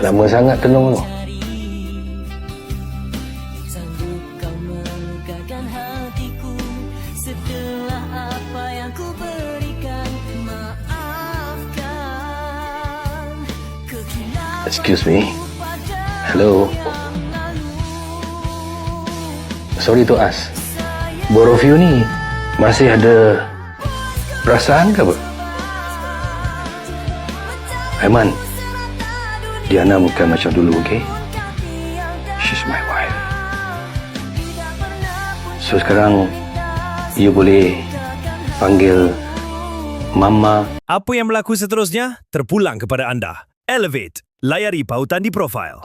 Lama sangat tenung tu. Excuse me. Hello. Sorry to ask. Both of you ni masih ada perasaan ke apa? Aiman, Diana bukan macam dulu, okay? She's my wife. So sekarang, you boleh panggil Mama. Apa yang berlaku seterusnya terpulang kepada anda. Elevate. Layari pautan di profil.